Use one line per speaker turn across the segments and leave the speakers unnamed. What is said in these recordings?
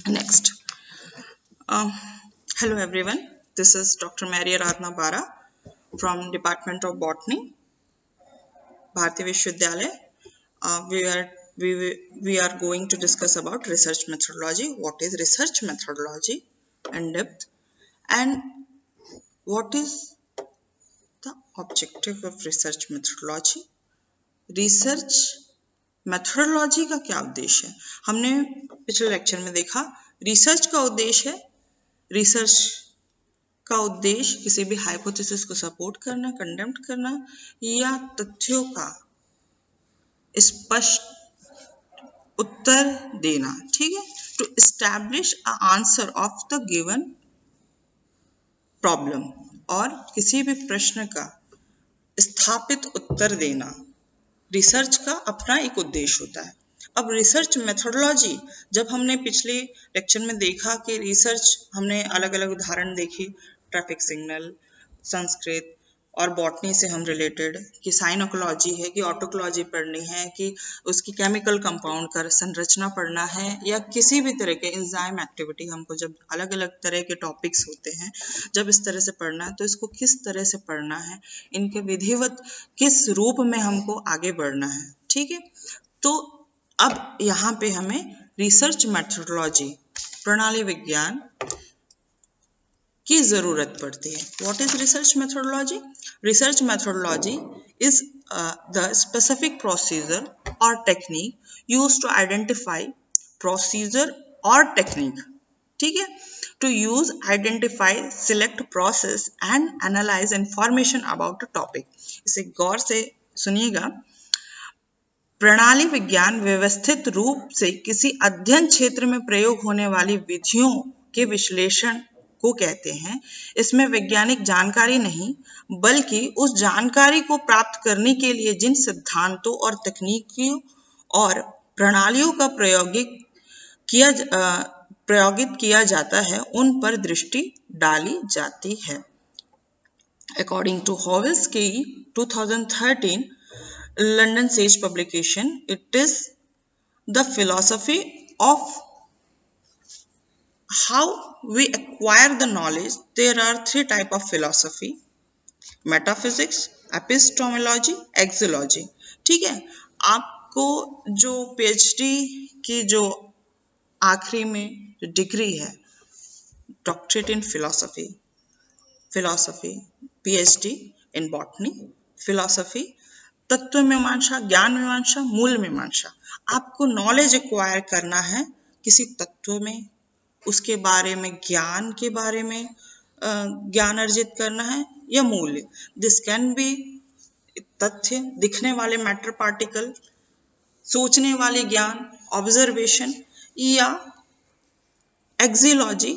Next, um, hello everyone. This is Dr. Mary Aradhna Bara from Department of Botany, Bharati Vishwavidyalaya. We are going to discuss about research methodology. What is research methodology in depth, and what is the objective of research methodology? Research methodology का क्या उद्देश्य है? हमने पिछले lecture में देखा research का उद्देश्य है रिसर्च का उद्देश्य किसी भी हाइपोथेसिस को सपोर्ट करना, कंडेम्ड करना या तथ्यों का स्पष्ट उत्तर देना। ठीक है, to establish a answer of the given problem, और किसी भी प्रश्न का स्थापित उत्तर देना रिसर्च का अपना एक उद्देश्य होता है। अब रिसर्च मेथोडोलॉजी, जब हमने पिछले लेक्चर में देखा कि रिसर्च, हमने अलग अलग उदाहरण देखी, ट्रैफिक सिग्नल, संस्कृत और बॉटनी से हम रिलेटेड, कि साइनोकोलॉजी है कि ऑटोकोलॉजी पढ़नी है, कि उसकी केमिकल कंपाउंड का संरचना पढ़ना है, या किसी भी तरह के एंजाइम एक्टिविटी, हमको जब अलग अलग तरह के टॉपिक्स होते हैं, जब इस तरह से पढ़ना है तो इसको किस तरह से पढ़ना है, इनके विधिवत किस रूप में हमको आगे बढ़ना है। ठीक है, तो अब यहाँ पे हमें रिसर्च मेथोडोलॉजी, प्रणाली विज्ञान की जरूरत पड़ती है। What is research methodology? Research methodology is the specific procedure और technique used to identify procedure और टेक्निक, ठीक है, to use identify select process and analyse information about a topic. इसे गौर से सुनिएगा। प्रणाली विज्ञान व्यवस्थित रूप से किसी अध्ययन क्षेत्र में प्रयोग होने वाली विधियों के विश्लेषण को कहते हैं। इसमें वैज्ञानिक जानकारी नहीं, बल्कि उस जानकारी को प्राप्त करने के लिए जिन सिद्धांतों और तकनीकों और प्रणालियों का प्रयोगित किया जाता है, उन पर दृष्टि डाली जाती है। According to Howelski 2013 London Sage publication, it is the philosophy of how we acquire the knowledge. There are three types of philosophy: metaphysics, epistemology, axiology। ठीक है, आपको जो पीएचडी की जो आखिरी में जो डिग्री है, doctorate in philosophy, PhD in botany, philosophy, तत्व मीमांसा, ज्ञान मीमांसा, मूल मीमांसा। आपको नॉलेज एक्वायर करना है किसी तत्व में, उसके बारे में, ज्ञान के बारे में ज्ञान अर्जित करना है, या मूल्य। दिस कैन बी तथ्य, दिखने वाले मैटर पार्टिकल, सोचने वाले ज्ञान, ऑब्जर्वेशन, या एक्सियोलॉजी,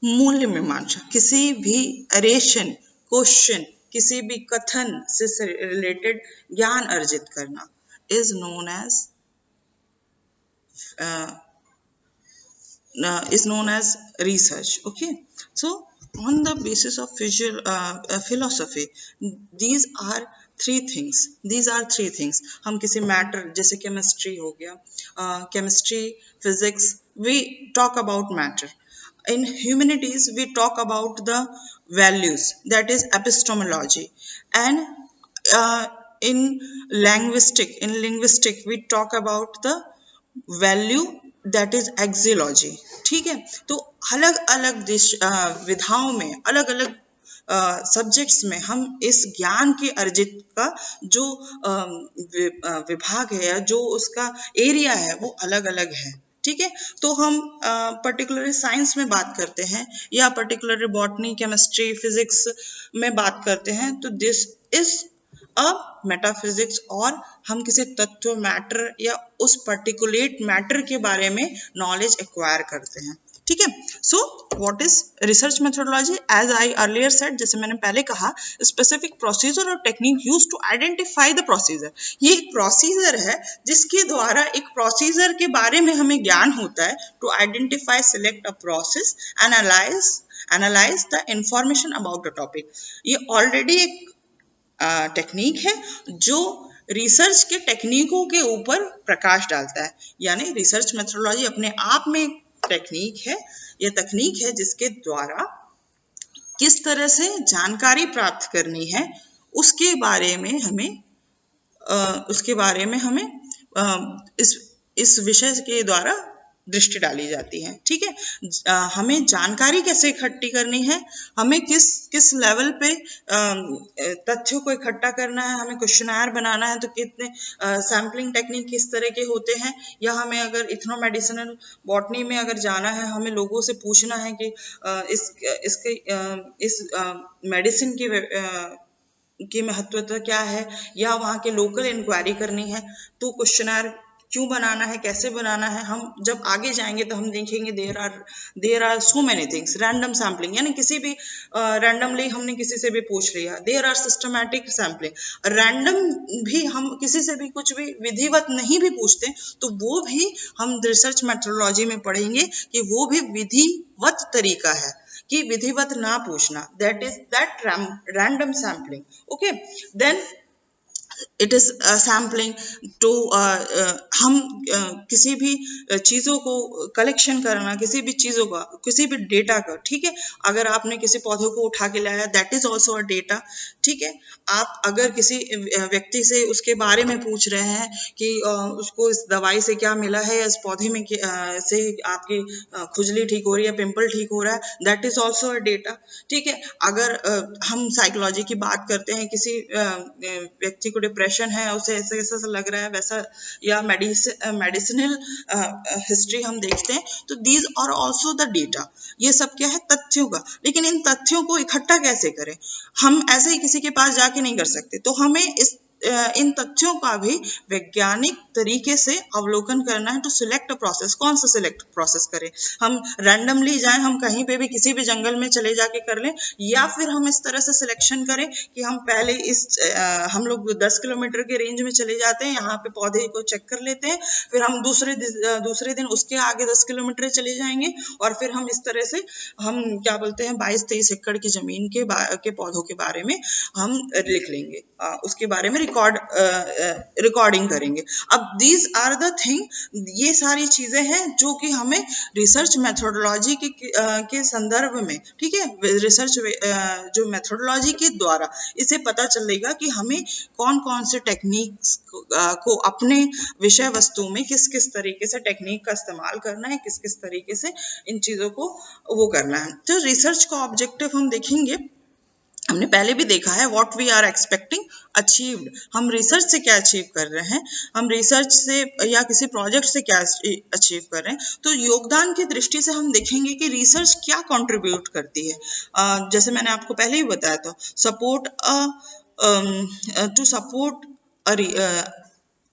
मूल्य मीमांसा, किसी भी अरेशन, क्वेश्चन, किसी भी कथन से रिलेटेड ज्ञान अर्जित करना is known as research. Okay, so on the basis of philosophy, these are three things. हम किसी मैटर, जैसे केमिस्ट्री हो गया, chemistry, physics, we talk about matter. In humanities we talk about the values, that is epistemology, and in linguistic we talk about the value, that is axiology। ठीक है, तो अलग अलग विधाओं में, अलग अलग सब्जेक्ट्स में हम इस ज्ञान के अर्जित का जो विभाग है या जो उसका एरिया है वो अलग अलग है। ठीक है, तो हम पर्टिकुलरली साइंस में बात करते हैं या पर्टिकुलरली बॉटनी, केमिस्ट्री, फिजिक्स में बात करते हैं, तो दिस इज अ मेटाफिजिक्स, और हम किसी तत्व, मैटर या उस पर्टिकुलेट मैटर के बारे में नॉलेज एक्वायर करते हैं। ठीक है, so what is research methodology? As I earlier said, जैसे मैंने पहले कहा, स्पेसिफिक प्रोसीजर और technique use to identify the procedure. ये एक प्रोसीजर है जिसके द्वारा एक प्रोसीजर के बारे में हमें ज्ञान होता है, to identify, select a process, analyze the information about the topic. ये ऑलरेडी एक टेक्निक है जो रिसर्च के टेक्निकों के ऊपर प्रकाश डालता है। यानी रिसर्च मेथोडोलॉजी अपने आप में टेक्निक है, ये तकनीक है जिसके द्वारा किस तरह से जानकारी प्राप्त करनी है उसके बारे में हमें इस विषय के द्वारा दृष्टि डाली जाती है। ठीक है, हमें जानकारी कैसे इकट्ठी करनी है, हमें किस किस लेवल पे तथ्यों को इकट्ठा करना है, हमें क्वेश्चनर बनाना है तो कितने सैम्पलिंग टेक्निक किस तरह के होते हैं, या हमें अगर इथनोमेडिसिनल बॉटनी में अगर जाना है, हमें लोगों से पूछना है कि इस मेडिसिन की महत्वता क्या है, या वहाँ के लोकल इंक्वायरी करनी है, तो क्वेश्चनर क्यों बनाना है, कैसे बनाना है। हम जब आगे जाएंगे तो हम देखेंगे there are so many things. Random sampling यानी किसी भी रैंडमली हमने किसी से भी पूछ लिया, there are systematic sampling. Random भी हम किसी से भी कुछ भी विधिवत नहीं भी पूछते तो वो भी हम रिसर्च मेथोडोलॉजी में पढ़ेंगे कि वो भी विधिवत तरीका है कि विधिवत ना पूछना, that is that random sampling. Okay, then it is sampling to हम किसी भी चीज़ों को कलेक्शन करना, किसी भी चीज़ों का, किसी भी डेटा का। ठीक है, अगर आपने किसी पौधे को उठा के लाया, that is also a data. ठीक है, आप अगर किसी व्यक्ति से उसके बारे में पूछ रहे हैं कि उसको इस दवाई से क्या मिला है, या इस पौधे में से आपकी खुजली ठीक हो रही है, पिंपल ठीक हो रहा है, that is also a data. ठीक है, अगर हम साइकोलॉजी की बात करते हैं, किसी व्यक्ति को डिप्रेशन है, उसे ऐसा ऐसा लग रहा है वैसा, या मेडिसिनल हिस्ट्री हम देखते हैं, तो these are also the data. ये सब क्या है, तथ्यों का। लेकिन इन तथ्यों को इकट्ठा कैसे करें, हम ऐसे ही किसी के पास जाके नहीं कर सकते, तो हमें इन तथ्यों का भी वैज्ञानिक तरीके से अवलोकन करना है। टू सिलेक्ट अ प्रोसेस, कौन सा सिलेक्ट प्रोसेस करें, हम रैंडमली जाएं, हम कहीं पे भी किसी भी जंगल में चले जाके कर लें, या फिर हम इस तरह से सिलेक्शन करें कि हम पहले हम लोग 10 किलोमीटर के रेंज में चले जाते हैं, यहाँ पे पौधे को चेक कर लेते हैं, फिर हम दूसरे दिन उसके आगे 10 किलोमीटर चले जाएंगे, और फिर हम इस तरह से हम क्या बोलते हैं 22-23 एकड़ की जमीन के पौधों के बारे में हम लिख लेंगे, उसके बारे में रिकॉर्डिंग करेंगे। अब दीज आर द थिंग, ये सारी चीजें हैं जो कि हमें रिसर्च मेथोडोलॉजी के संदर्भ में, ठीक है, रिसर्च जो मेथोडोलॉजी के द्वारा इसे पता चलेगा कि हमें कौन कौन से टेक्निक्स को अपने विषय वस्तु में किस किस तरीके से टेक्निक का इस्तेमाल करना है, किस किस तरीके से इन चीजों को वो करना है। तो रिसर्च का ऑब्जेक्टिव हम देखेंगे, हमने पहले भी देखा है, what we are expecting achieved, हम रिसर्च से क्या अचीव कर रहे हैं, हम रिसर्च से या किसी प्रोजेक्ट से क्या अचीव कर रहे हैं। तो योगदान की दृष्टि से हम देखेंगे कि रिसर्च क्या कंट्रीब्यूट करती है। जैसे मैंने आपको पहले ही बताया था, to support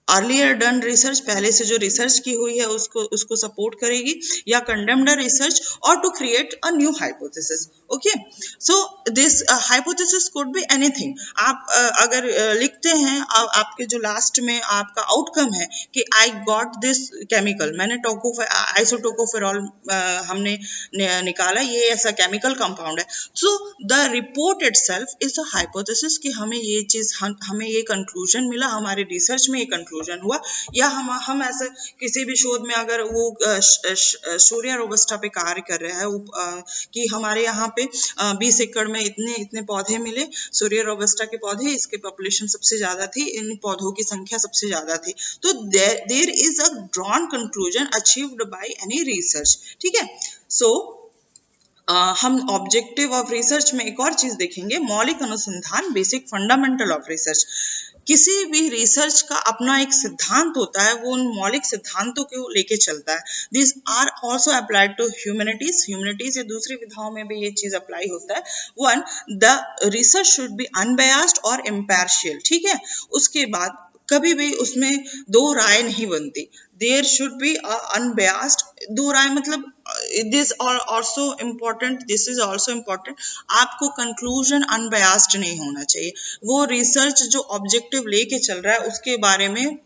earlier done research, पहले से जो रिसर्च की हुई है उसको सपोर्ट करेगी, या कंडेम्ड रिसर्च, और to create a new hypothesis. Okay, so this hypothesis could be anything. आप अगर लिखते हैं, आपके जो लास्ट में आपका आउटकम है कि आई गॉट दिस केमिकल, मैंने आइसोटोकोफेरॉल हमने निकाला, ये ऐसा केमिकल कंपाउंड है। So the report itself is a hypothesis कि हमें ये चीज, हमें ये कंक्लूजन मिला, हमारे रिसर्च में ये कंक्लूजन हुआ, या हम ऐसे किसी भी शोध में अगर वो सूर्या रोबस्टा पे कार्य कर रहा है, कि हमारे यहाँ पे 20 एकड़ में इतने पौधे मिले, सूर्या रोबस्टा के पौधे, इसके पॉपुलेशन सबसे ज्यादा थी, इन पौधों की संख्या सबसे ज्यादा थी, तो there is a drawn conclusion achieved by any research. ठीक है, सो हम ऑब्जेक्टिव ऑफ रिसर्च में एक और चीज देखेंगे, मौलिक अनुसंधान, बेसिक फंडामेंटल ऑफ रिसर्च। किसी भी रिसर्च का अपना एक सिद्धांत होता है, वो उन मौलिक सिद्धांतों को लेके चलता है। This are also applied to humanities या दूसरी विधाओं में भी ये चीज अप्लाई होता है। One, the research should B unbiased और इम्पार्शियल। ठीक है, उसके बाद कभी भी उसमें दो राय नहीं बनती, देयर शुड बी अनबायस्ड। दो राय मतलब this also important, this is also important, आपको कंक्लूजन अनबायस्ड नहीं होना चाहिए। वो रिसर्च जो ऑब्जेक्टिव लेके चल रहा है उसके बारे में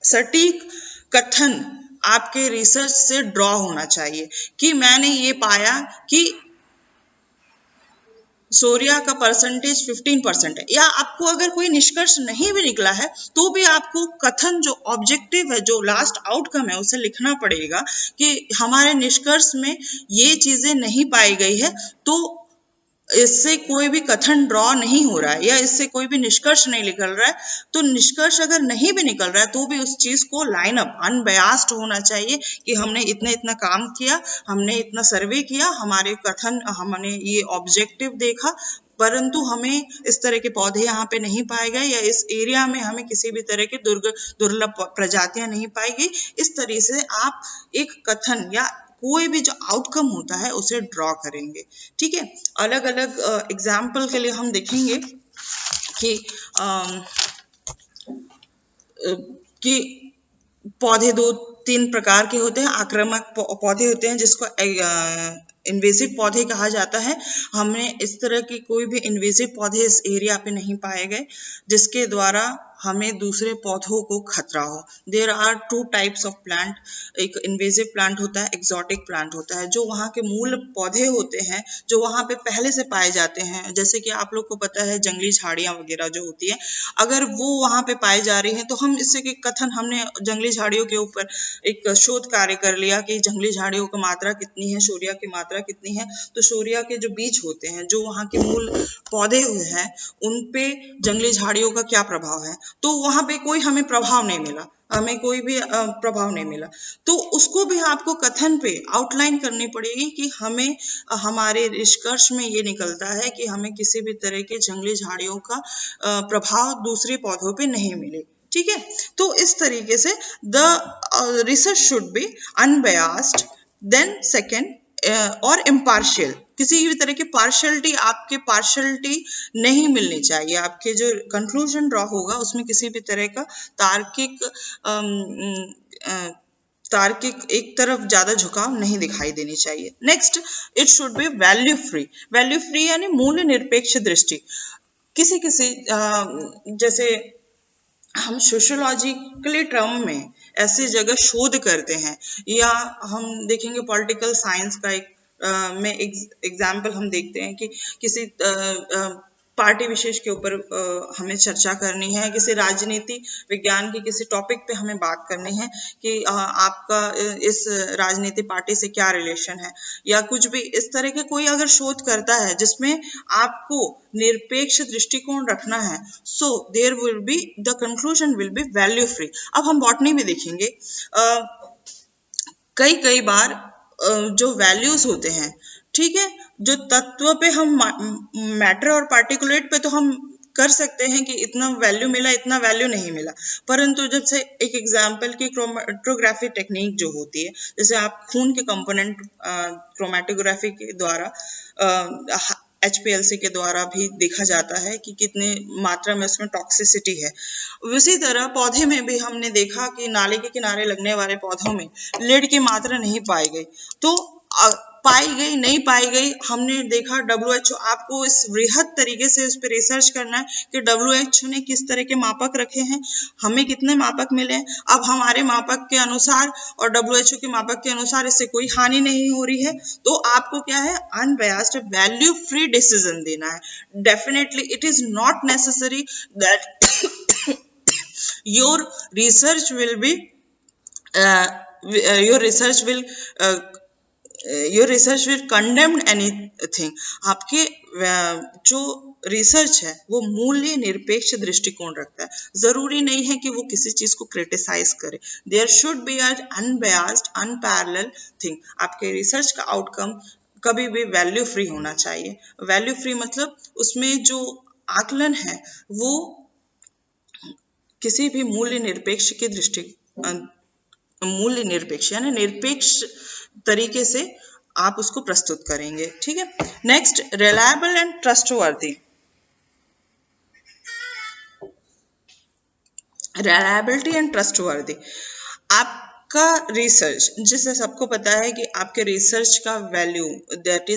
सटीक कथन आपके रिसर्च से ड्रॉ होना चाहिए कि मैंने ये पाया कि सोरिया का परसेंटेज 15% है, या आपको अगर कोई निष्कर्ष नहीं भी निकला है तो भी आपको कथन जो ऑब्जेक्टिव है, जो लास्ट आउटकम है, उसे लिखना पड़ेगा कि हमारे निष्कर्ष में ये चीजें नहीं पाई गई है, तो इससे कोई भी कथन ड्रॉ नहीं हो रहा है या इससे कोई भी निष्कर्ष नहीं निकल रहा है। तो निष्कर्ष अगर नहीं भी निकल रहा है तो भी उस चीज को लाइन अप अनबयास्ड होना चाहिए कि हमने इतना इतना काम किया, हमने इतना सर्वे किया, हमारे कथन, हमने ये ऑब्जेक्टिव देखा, परंतु हमें इस तरह के पौधे यहाँ पे नहीं पाए गए, या इस एरिया में हमें किसी भी तरह के दुर्लभ प्रजातियां नहीं पाई गई। इस तरह से आप एक कथन या कोई भी जो आउटकम होता है उसे ड्रॉ करेंगे। ठीक है, अलग अलग एग्जाम्पल के लिए हम देखेंगे कि कि पौधे दो तीन प्रकार के होते हैं। आक्रामक पौधे होते हैं जिसको इन्वेसिव पौधे कहा जाता है। हमने इस तरह की कोई भी इन्वेसिव पौधे इस एरिया पे नहीं पाए गए जिसके द्वारा हमें दूसरे पौधों को खतरा हो। There are two types of plant, एक इन्वेसिव प्लांट होता है, एक्सोटिक प्लांट होता है, जो वहाँ के मूल पौधे होते हैं जो वहाँ पे पहले से पाए जाते हैं। जैसे कि आप लोग को पता है जंगली झाड़ियाँ वगैरह जो होती है, अगर वो वहाँ पे पाई जा रही हैं तो हम इससे के कथन, हमने जंगली झाड़ियों के ऊपर एक शोध कार्य कर लिया कि जंगली झाड़ियों की मात्रा कितनी है, शोरिया की मात्रा कितनी है। तो शोरिया के जो बीज होते हैं, जो वहाँ के मूल पौधे हैं, उन पे जंगली झाड़ियों का क्या प्रभाव है, तो वहाँ पे कोई हमें प्रभाव नहीं मिला, हमें कोई भी प्रभाव नहीं मिला। तो उसको भी आपको कथन पे आउटलाइन करनी पड़ेगी कि हमें, हमारे निष्कर्ष में ये निकलता है कि हमें किसी भी तरह के जंगली झाड़ियों का प्रभाव दूसरे पौधों पे नहीं मिले। ठीक है, तो इस तरीके से the research should be unbiased, then second और इम्पार्शियल। किसी भी तरह की पार्शलिटी, आपके पार्शलिटी नहीं मिलनी चाहिए। आपके जो कंक्लूजन ड्रॉ होगा उसमें किसी भी तरह का तार्किक एक तरफ ज्यादा झुकाव नहीं दिखाई देनी चाहिए। Next, it should be value free. Value free यानी मूल्य निरपेक्ष दृष्टि। किसी किसी जैसे हम सोशियोलॉजिकली टर्म में ऐसी जगह शोध करते हैं, या हम देखेंगे पॉलिटिकल साइंस का एक में एग्जाम्पल हम देखते हैं कि किसी पार्टी विशेष के ऊपर हमें चर्चा करनी है, किसी राजनीति विज्ञान की किसी टॉपिक पे हमें बात करनी है कि आपका इस राजनीति पार्टी से क्या रिलेशन है, या कुछ भी इस तरह के कोई अगर शोध करता है जिसमें आपको निरपेक्ष दृष्टिकोण रखना है, so there will be the conclusion will be value free. अब हम बॉटनी में देखेंगे कई बार जो वैल्यूज होते हैं, ठीक है, जो तत्व पे हम मैटर और पार्टिकुलेट पे तो हम कर सकते हैं कि इतना वैल्यू मिला, इतना वैल्यू नहीं मिला, परंतु जब से एक एग्जाम्पल की क्रोमेटोग्राफी टेक्निक जो होती है, जैसे आप खून के कंपोनेंट क्रोमेटोग्राफी के द्वारा HPLC के द्वारा भी देखा जाता है कि कितने मात्रा में उसमें टॉक्सिसिटी है। उसी तरह पौधे में भी हमने देखा कि नाले के किनारे लगने वाले पौधों में लीड की मात्रा नहीं पाई गई, तो पाई गई नहीं पाई गई, हमने देखा WHO, आपको इस वृहद तरीके से उस पर रिसर्च करना है कि WHO ने किस तरह के मापक रखे हैं, हमें कितने मापक मिले। अब हमारे मापक के अनुसार और WHO के मापक के अनुसार इससे कोई हानि नहीं हो रही है, तो आपको क्या है, अनबयास्ड वैल्यू फ्री डिसीजन देना है। Definitely it is not necessary that your research will be your research will condemn anything। आपके जो रिसर्च है वो मूल्य निरपेक्ष दृष्टिकोण रखता है। जरूरी नहीं है कि वो किसी चीज को क्रिटिसाइज करे। There should be an unbiased unparalleled thing. आपके रिसर्च का आउटकम कभी भी वैल्यू फ्री होना चाहिए। वैल्यू फ्री मतलब उसमें जो आकलन है वो किसी भी मूल्य निरपेक्ष की दृष्टि, मूल्य निरपेक्ष यानी निरपेक्ष तरीके से आप उसको प्रस्तुत करेंगे। ठीक है, next, reliable and trustworthy. Reliability and trustworthy, आपका रिसर्च, जिसे सबको पता है कि आपके रिसर्च का value that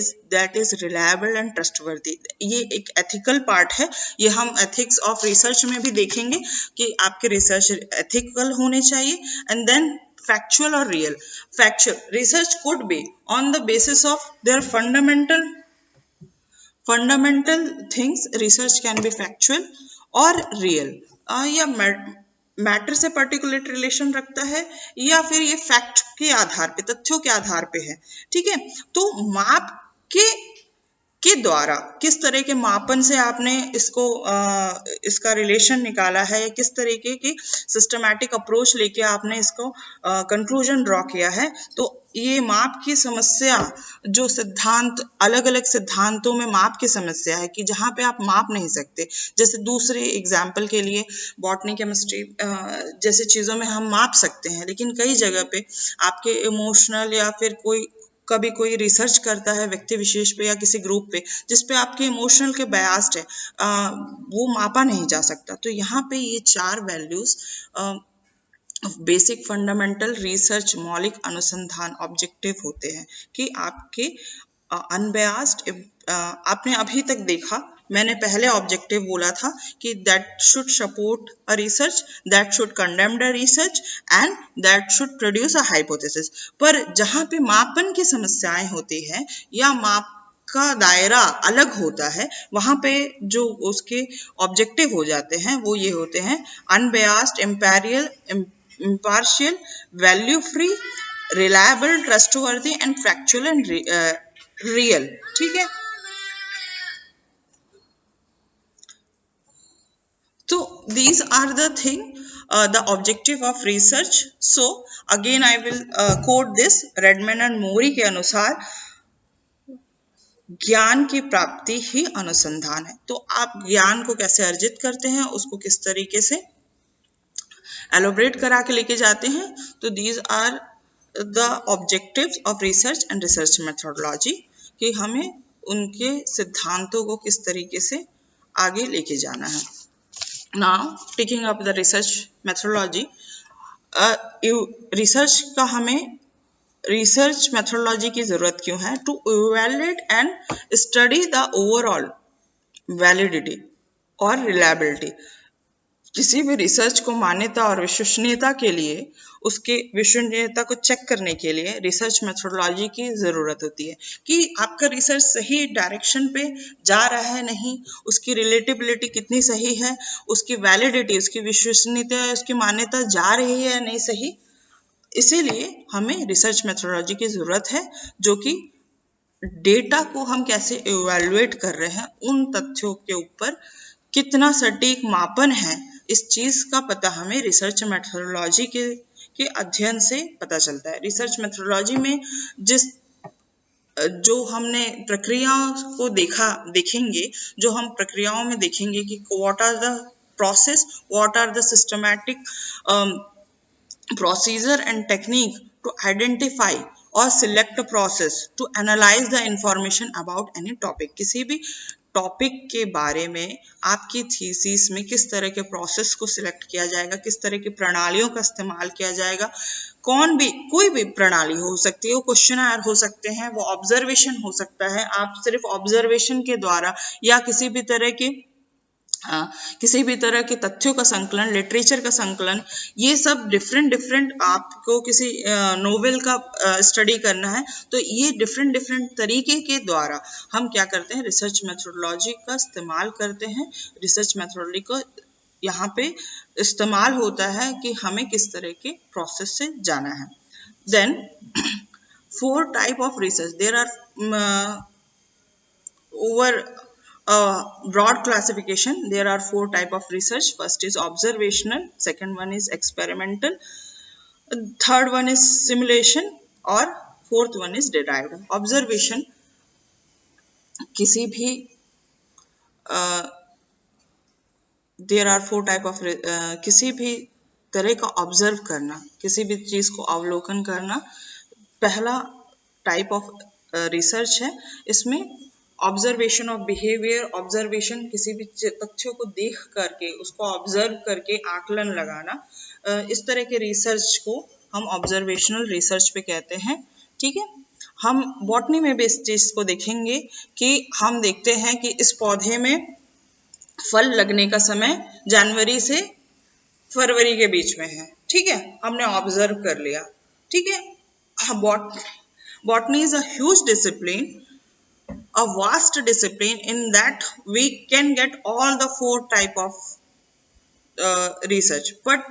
is reliable and trustworthy. ये एक एथिकल पार्ट है, ये हम एथिक्स ऑफ रिसर्च में भी देखेंगे कि आपके रिसर्च एथिकल होने चाहिए। And then factual or real। factual research could be on the basis of their fundamental fundamental things research can be factual और रियल, या मैटर से पर्टिकुलर रिलेशन रखता है या फिर ये फैक्ट के आधार पे, तथ्यों के आधार पे है। ठीक है, तो माप के द्वारा किस तरह के मापन से आपने इसका रिलेशन निकाला है, या किस तरीके की सिस्टमैटिक अप्रोच लेके आपने इसको कंक्लूजन ड्रॉ किया है। तो ये माप की समस्या, जो सिद्धांत, अलग अलग सिद्धांतों में माप की समस्या है कि जहाँ पे आप माप नहीं सकते, जैसे दूसरे एग्जाम्पल के लिए बॉटनी, केमिस्ट्री जैसे चीज़ों में हम माप सकते हैं, लेकिन कई जगह पे आपके इमोशनल या फिर कभी कोई रिसर्च करता है व्यक्ति विशेष पे या किसी ग्रुप पे जिसपे आपके इमोशनल के बयास्ड है, वो मापा नहीं जा सकता। तो यहाँ पे ये 4 वैल्यूज बेसिक फंडामेंटल रिसर्च, मौलिक अनुसंधान ऑब्जेक्टिव होते हैं कि आपके अनबयास्ड, आपने अभी तक देखा, मैंने पहले ऑब्जेक्टिव बोला था कि that should support a research, that should condemn the research and that should produce a hypothesis. पर जहाँ पे मापन की समस्याएं होती हैं या माप का दायरा अलग होता है, वहाँ पे जो उसके ऑब्जेक्टिव हो जाते हैं वो ये होते हैं: अनबयास्ड, impartial, value free, reliable, trustworthy and factual and real। ठीक है, so these are the thing, the objective of research। so again I will quote this, Redman and Mory के अनुसार ज्ञान की प्राप्ति ही अनुसंधान है। तो आप ज्ञान को कैसे अर्जित करते हैं, उसको किस तरीके से एलोबरेट करा के लेके जाते हैं, तो these are the objectives of research and research methodology, कि हमें उनके सिद्धांतों को किस तरीके से आगे लेके जाना है। Now taking up the research methodology, research का हमें रिसर्च मेथोडोलॉजी की जरूरत क्यों है? To evaluate and study the overall validity और रिलायबिलिटी। किसी भी रिसर्च को मान्यता और विश्वसनीयता के लिए, उसके विश्वसनीयता को चेक करने के लिए रिसर्च मेथोडोलॉजी की ज़रूरत होती है कि आपका रिसर्च सही डायरेक्शन पे जा रहा है नहीं, उसकी रिलेटेबिलिटी कितनी सही है, उसकी वैलिडिटी, उसकी विश्वसनीयता, उसकी मान्यता जा रही है या नहीं सही। इसीलिए हमें रिसर्च मेथोडोलॉजी की ज़रूरत है, जो कि डेटा को हम कैसे इवैल्यूएट कर रहे हैं, उन तथ्यों के ऊपर कितना सटीक मापन है, इस चीज़ का पता हमें रिसर्च मेथोडोलॉजी के अध्ययन से पता चलता है। रिसर्च मेथोडोलॉजी में जो हमने प्रक्रियाओं को देखेंगे, जो हम प्रक्रियाओं में देखेंगे कि what are the process, what are the systematic procedure and technique to identify or select a process to analyze the information about any topic। किसी भी टॉपिक के बारे में आपकी थीसिस में किस तरह के प्रोसेस को सिलेक्ट किया जाएगा, किस तरह की प्रणालियों का इस्तेमाल किया जाएगा, कोई भी प्रणाली हो सकती है, वो क्वेश्चनर हो सकते हैं, वो ऑब्जर्वेशन हो सकता है, आप सिर्फ ऑब्जर्वेशन के द्वारा या किसी भी तरह के तथ्यों का संकलन, लिटरेचर का संकलन, ये सब डिफरेंट आपको किसी नोवेल का स्टडी करना है, तो ये डिफरेंट तरीके के द्वारा हम क्या करते हैं, रिसर्च मेथोडोलॉजी का इस्तेमाल करते हैं। रिसर्च मेथोडोलॉजी को यहाँ पे इस्तेमाल होता है कि हमें किस तरह के प्रोसेस से जाना है। Then 4 type of research, there are over broad classification, there are 4 type of research. First is observational, second one is experimental, third one is simulation और fourth one is derived। observation किसी भी there are 4 type of किसी भी तरह का observe करना, किसी भी चीज को अवलोकन करना पहला टाइप ऑफ रिसर्च है। इसमें ऑब्जर्वेशन ऑफ बिहेवियर, ऑब्जर्वेशन किसी भी तथ्यों को देख करके, उसको ऑब्जर्व करके आकलन लगाना, इस तरह के रिसर्च को हम ऑब्जर्वेशनल रिसर्च पे कहते हैं। ठीक है, हम बॉटनी में भी इस चीज को देखेंगे कि हम देखते हैं कि इस पौधे में फल लगने का समय जनवरी से फरवरी के बीच में है। ठीक है, हमने ऑब्जर्व कर लिया। ठीक है, botany is a huge discipline a vast discipline in that we can get all the 4 type of research, but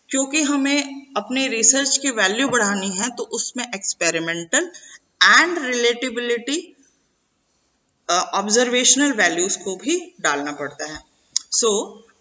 क्योंकि हमें अपने रिसर्च की वैल्यू बढ़ानी है तो उसमें experimental and relatability observational values को भी डालना पड़ता है। सो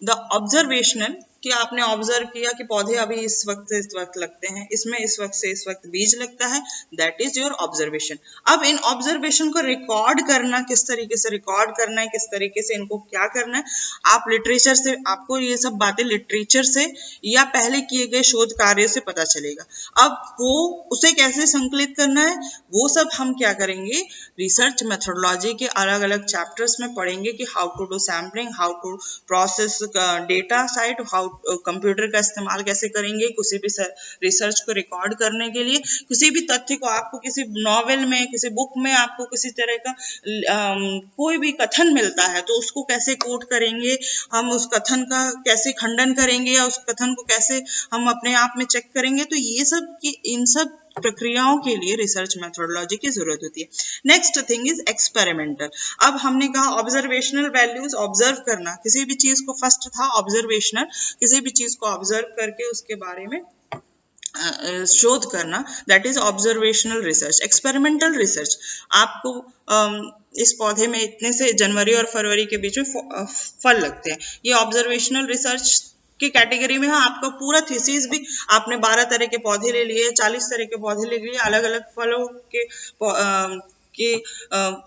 द ऑब्जर्वेशनल कि आपने ऑब्जर्व किया कि पौधे अभी इस वक्त से इस वक्त लगते हैं, इसमें इस वक्त से इस वक्त बीज लगता है, दैट इज योर ऑब्जर्वेशन। अब इन ऑब्जर्वेशन को रिकॉर्ड करना, किस तरीके से रिकॉर्ड करना है, किस तरीके से इनको क्या करना है, आप लिटरेचर से, आपको ये सब बातें लिटरेचर से या पहले किए गए शोध कार्य से पता चलेगा। अब वो उसे कैसे संकलित करना है वो सब हम क्या करेंगे, रिसर्च मेथोडोलॉजी के अलग अलग चैप्टर्स में पढ़ेंगे कि how to do sampling, how to process data site, how computer का इस्तेमाल कैसे करेंगे किसी भी रिसर्च को रिकॉर्ड करने के लिए। किसी भी तथ्य को आपको किसी नॉवेल में, किसी बुक में आपको किसी तरह का कोई भी कथन मिलता है तो उसको कैसे कोट करेंगे, हम उस कथन का कैसे खंडन करेंगे या उस कथन को कैसे हम अपने आप में चेक करेंगे। तो ये सब की इन सब प्रक्रियाओं के लिए रिसर्च मेथोडोलॉजी की जरूरत होती है। Next thing is experimental. अब हमने कहा ऑब्जर्वेशनल वैल्यूज, ऑब्जर्व करना, किसी भी चीज को फर्स्ट था ऑब्जर्वेशनल, किसी भी चीज को ऑब्जर्व करके उसके बारे में शोध करना, that is observational research. Experimental research, आपको इस पौधे में इतने से जनवरी और फरवरी के बीच में फल लगते हैं, ये ऑब्जर्वेशनल रिसर्च की कैटेगरी में है। आपका पूरा थीसिस भी आपने 12 तरह के पौधे ले लिए, 40 तरह के पौधे ले लिए, अलग अलग फलों के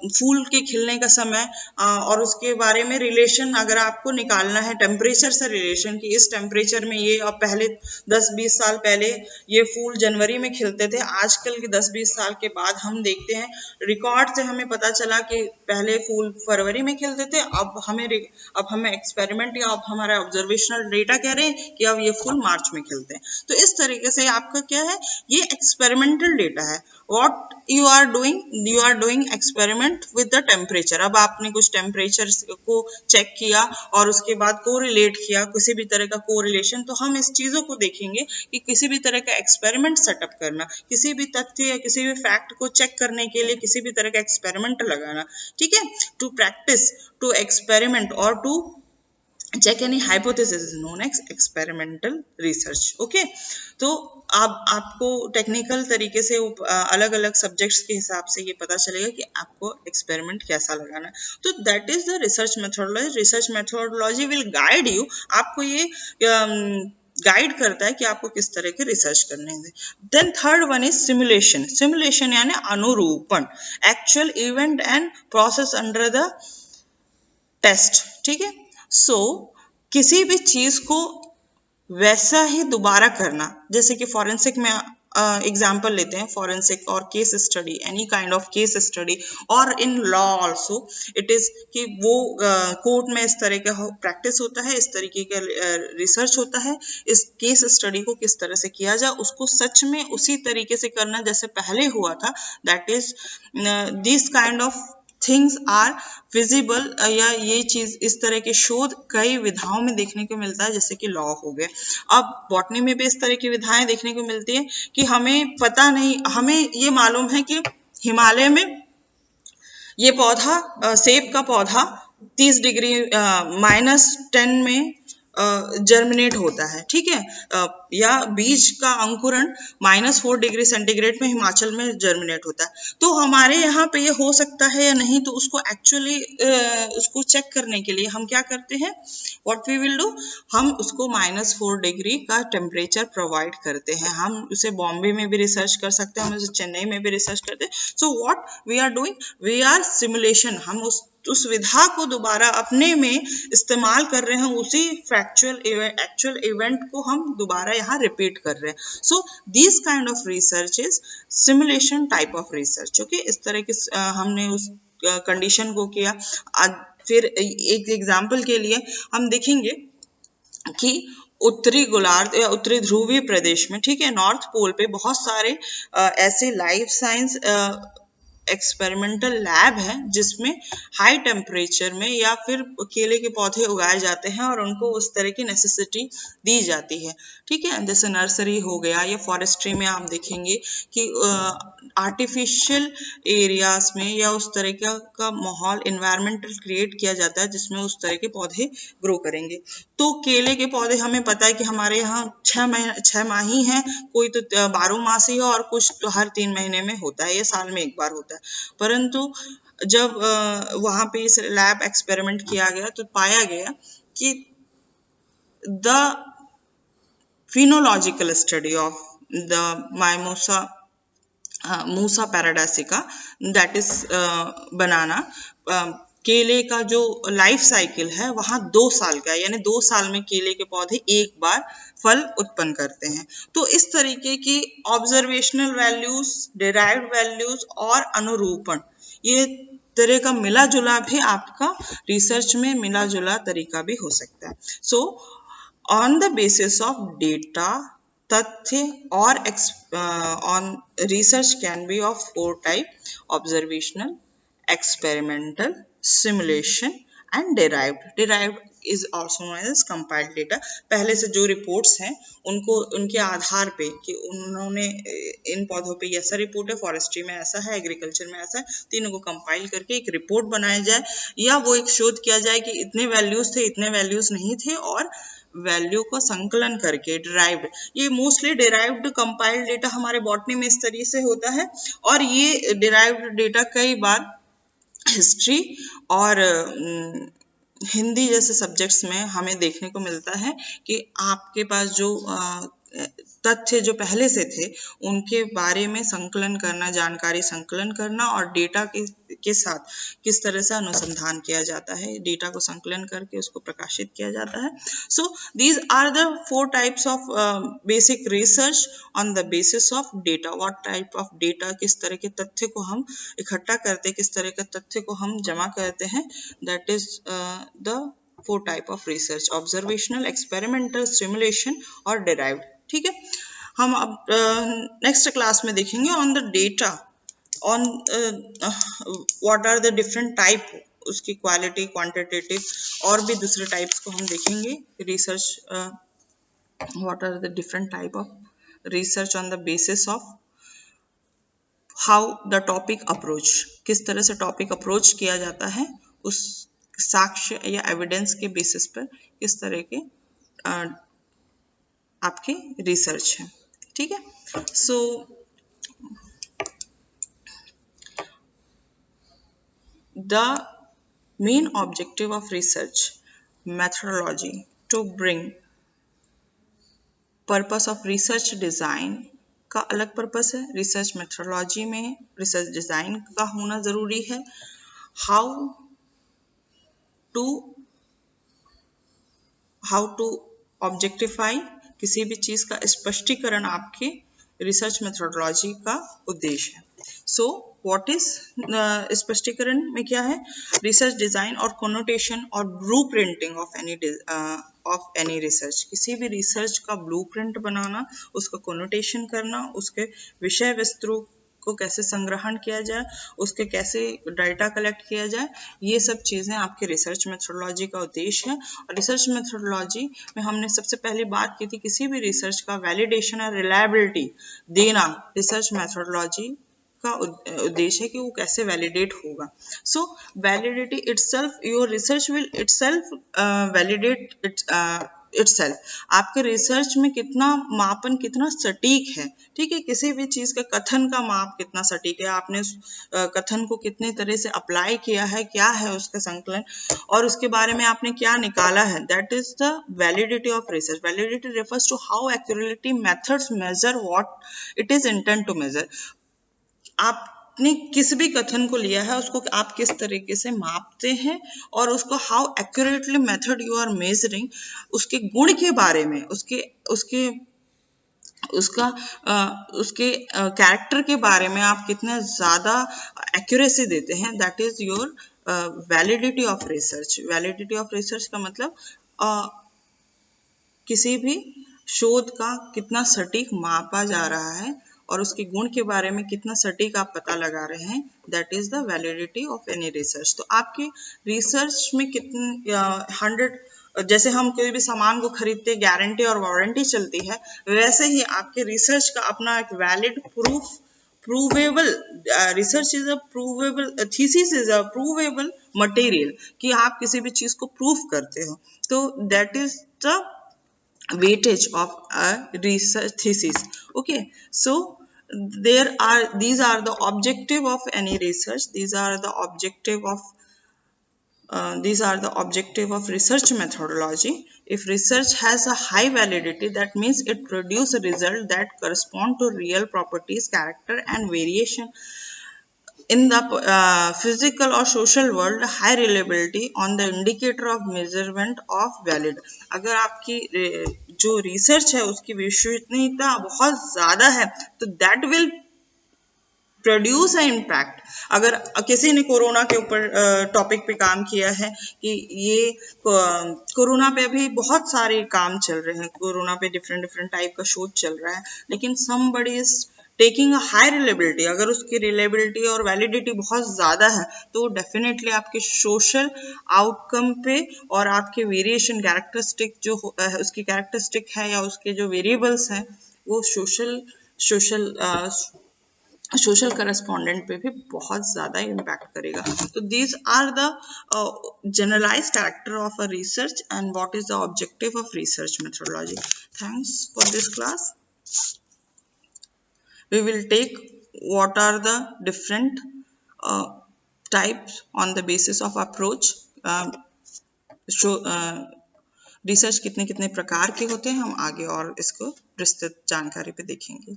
फूल के खिलने का समय और उसके बारे में रिलेशन अगर आपको निकालना है, टेम्परेचर से रिलेशन कि इस टेम्परेचर में ये, अब पहले 10-20 साल पहले ये फूल जनवरी में खिलते थे, आजकल के 10-20 साल के बाद हम देखते हैं रिकॉर्ड से हमें पता चला कि पहले फूल फरवरी में खिलते थे, अब हमें एक्सपेरिमेंट या अब हमारा ऑब्जर्वेशनल डेटा कह रहे हैं कि अब ये फूल मार्च में खिलते हैं। तो इस तरीके से आपका क्या है, ये एक्सपेरिमेंटल डेटा है। What you are doing experiment with the temperature। अब आपने कुछ टेम्परेचर को चेक किया और उसके बाद कोरिलेट किया, किसी भी तरह का कोरिलेशन। तो हम इस चीजों को देखेंगे कि किसी भी तरह का एक्सपेरिमेंट सेटअप करना, किसी भी तथ्य या किसी भी फैक्ट को चेक करने के लिए किसी भी तरह का एक्सपेरिमेंट लगाना, ठीक है। टू प्रैक्टिस, टू एक्सपेरिमेंट और to check any hypothesis is known as experimental research। Okay, तो आपको टेक्निकल तरीके से अलग अलग सब्जेक्ट्स के हिसाब से ये पता चलेगा कि आपको एक्सपेरिमेंट कैसा लगाना है। तो that is the research methodology. Research methodology will guide you, आपको ये गाइड करता है कि आपको किस तरह के रिसर्च करने हैं। Then third one is simulation. Simulation यानी अनुरूपण, actual event and process under the test, ठीक है। सो किसी भी चीज को वैसा ही दोबारा करना, जैसे कि फॉरेंसिक में एग्जाम्पल लेते हैं, फॉरेंसिक और case study, any kind of case study, और in law also it is कि वो कोर्ट में इस तरह का प्रैक्टिस होता है, इस तरीके का रिसर्च होता है, इस केस स्टडी को किस तरह से किया जाए उसको सच में उसी तरीके से करना जैसे पहले हुआ था। That is this kind of things are visible, या ये चीज इस तरह के शोध कई विधाओं में देखने को मिलता है, जैसे कि लॉ हो गए। अब बॉटनी में भी इस तरह की विधाएं देखने को मिलती है कि हमें पता नहीं, हमें ये मालूम है कि हिमालय में ये पौधा, सेब का पौधा 30 डिग्री -10 में जर्मिनेट होता है, ठीक है, या बीज का अंकुरण -4 डिग्री सेंटीग्रेड में हिमाचल में जर्मिनेट होता है। तो हमारे यहाँ पे ये हो सकता है या नहीं, तो उसको एक्चुअली उसको चेक करने के लिए हम क्या करते हैं, व्हाट वी विल डू, हम उसको -4 डिग्री का टेम्परेचर प्रोवाइड करते हैं। हम उसे बॉम्बे में भी रिसर्च कर सकते हैं, हम उसे चेन्नई में भी रिसर्च करते हैं। So what we are doing, we are simulation, हम उस विधा को दोबारा अपने में इस्तेमाल कर रहे हैं, उसी एक्चुअल इवेंट को हम दोबारा यहाँ रिपीट कर रहे हैं। So this kind of research is simulation type of research. Okay, इस तरह की हमने उस कंडीशन को किया। फिर एक एग्जाम्पल के लिए हम देखेंगे कि उत्तरी गोलार्ध या उत्तरी ध्रुवीय प्रदेश में, ठीक है, नॉर्थ पोल पे बहुत सारे ऐसे लाइफ साइंस एक्सपेरिमेंटल लैब है जिसमें हाई टेम्परेचर में या फिर केले के पौधे उगाए जाते हैं और उनको उस तरह की नेसेसिटी दी जाती है, ठीक है। जैसे नर्सरी हो गया या फॉरेस्ट्री में आप देखेंगे कि आर्टिफिशियल एरियाज में या उस तरह का माहौल इन्वायरमेंटल क्रिएट किया जाता है जिसमें उस तरह के पौधे ग्रो करेंगे। तो केले के पौधे हमें पता है कि हमारे यहाँ 6 माही हैं, कोई तो 12 मासी है और कुछ तो हर 3 महीने में होता है, ये साल में एक बार होता है। परंतु जब वहाँ पे इस लैब एक्सपेरिमेंट किया गया तो पाया गया कि the phenological study of the Musa paradisica, that is banana, केले का जो लाइफ साइकिल है वहाँ 2 साल का है, यानी 2 साल में केले के पौधे एक बार फल उत्पन्न करते हैं। तो इस तरीके की ऑब्जर्वेशनल वैल्यूज, डिराइव्ड वैल्यूज और अनुरूपण, ये तरह का मिला जुला भी आपका रिसर्च में मिला जुला तरीका भी हो सकता है। सो on the basis of data, तथ्य और on research can be of 4 type: observational, experimental, simulation and derived. Derived is also known as compiled data. पहले से जो रिपोर्ट्स हैं उनको उनके आधार पे कि उन्होंने इन पौधों पे ऐसा रिपोर्ट है, फॉरेस्ट्री में ऐसा है, एग्रीकल्चर में ऐसा है, तीनों को कंपाइल करके एक रिपोर्ट बनाया जाए या वो एक शोध किया जाए कि इतने वैल्यूज थे, इतने वैल्यूज नहीं थे, और वैल्यू को संकलन करके डिराइव्ड, ये मोस्टली डिराइव्ड कंपाइल्ड डेटा हमारे बॉटनी में इस तरीके से होता है। और ये डिराइव्ड डेटा कई बार हिस्ट्री और हिंदी जैसे सब्जेक्ट्स में हमें देखने को मिलता है कि आपके पास जो तथ्य जो पहले से थे उनके बारे में संकलन करना, जानकारी संकलन करना और डेटा के साथ किस तरह से अनुसंधान किया जाता है, डेटा को संकलन करके उसको प्रकाशित किया जाता है। So these are the 4 types of basic research on the basis of data. What type of data, किस तरह के तथ्य को हम इकट्ठा करते हैं, किस तरह के तथ्य को हम जमा करते हैं, that is the 4 type of research: observational, experimental, simulation और डिराइव्ड। ठीक है, हम अब नेक्स्ट क्लास में देखेंगे on the data, on what are the different type, उसकी क्वालिटी, क्वांटिटेटिव और भी दूसरे टाइप्स को हम देखेंगे। Research, what are the different type of research on the basis of how the topic approach, किस तरह से टॉपिक अप्रोच किया जाता है, उस साक्ष्य या एविडेंस के बेसिस पर किस तरह के आपके रिसर्च है। ठीक है, so the main objective of research methodology to bring, purpose of research design का अलग पर्पस है, रिसर्च मेथोडोलॉजी में रिसर्च डिजाइन का होना जरूरी है। हाउ टू ऑब्जेक्टिफाई, किसी भी चीज का स्पष्टीकरण आपके रिसर्च मेथोडोलॉजी का उद्देश्य है। सो व्हाट इज स्पष्टीकरण में क्या है, रिसर्च डिजाइन और कोनोटेशन और ब्लूप्रिंटिंग ऑफ एनी रिसर्च, किसी भी रिसर्च का ब्लूप्रिंट बनाना, उसका कोनोटेशन करना, उसके विषय वस्तु को कैसे संग्रहण किया जाए, उसके कैसे डाटा कलेक्ट किया जाए, ये सब चीज़ें आपके रिसर्च मेथोडोलॉजी का उद्देश्य है। और रिसर्च मेथोडोलॉजी में हमने सबसे पहले बात की थी किसी भी रिसर्च का वैलिडेशन और रिलायबिलिटी देना, रिसर्च मेथोडोलॉजी का उद्देश्य है कि वो कैसे वैलिडेट होगा। So validity itself, your research will itself validate itself, आपके रिसर्च में कितना मापन कितना सटीक है। ठीक है, किसी भी चीज का कथन का माप कितना सटीक है, आपने उस कथन को कितने तरह से अप्लाई किया है, क्या है उसका संकलन और उसके बारे में आपने क्या निकाला है, that is the validity of research. Validity refers to how accurately methods measure what it is intend to measure. आपने किस भी कथन को लिया है उसको आप किस तरीके से मापते हैं और उसको how accurately method you are measuring, उसके गुण के बारे में, उसके कैरेक्टर के बारे में आप कितने ज़्यादा एक्यूरेसी देते हैं, that is your validity of research. Validity of research का मतलब किसी भी शोध का कितना सटीक मापा जा रहा है और उसके गुण के बारे में कितना सटीक आप पता लगा रहे हैं, that is the validity of any research. तो आपके रिसर्च में कितने 100, जैसे हम कोई भी सामान को खरीदते गारंटी और वारंटी चलती है, वैसे ही आपके रिसर्च का अपना एक valid proof provable, research is a provable, thesis is a provable material, कि आप किसी भी चीज को प्रूव करते हो, तो that is the weightage of a research thesis. Okay, so these are the objective of any research, these are the objective of research methodology. If research has a high validity, that means it produce a result that correspond to real properties, character and variation in the physical or social world. High reliability on the indicator of measurement of valid. अगर आपकी जो research है उसकी विश्वसनीयता बहुत ज़्यादा है तो that will प्रोड्यूस है इम्पैक्ट. अगर किसी ने कोरोना के ऊपर टॉपिक पे काम किया है कि ये कोरोना पे अभी बहुत सारे काम चल रहे हैं, कोरोना पे डिफरेंट डिफरेंट टाइप का शोध चल रहा है, लेकिन somebody is taking a high reliability, अगर उसकी रिलेबिलिटी और वैलिडिटी बहुत ज़्यादा है तो डेफिनेटली आपके सोशल आउटकम पे और आपके वेरिएशन कैरेक्टरिस्टिक जो उसकी कैरेक्टरिस्टिक है या उसके जो वेरिएबल्स हैं वो सोशल सोशल करस्पॉन्डेंट पे भी बहुत ज़्यादा इम्पैक्ट करेगा. तो these are the generalize character of a research and what is the objective of research methodology. Thanks for this class. We will take what are the different types on the basis of approach. Research कितने कितने प्रकार के होते हैं हम आगे और इसको विस्तृत जानकारी पे देखेंगे.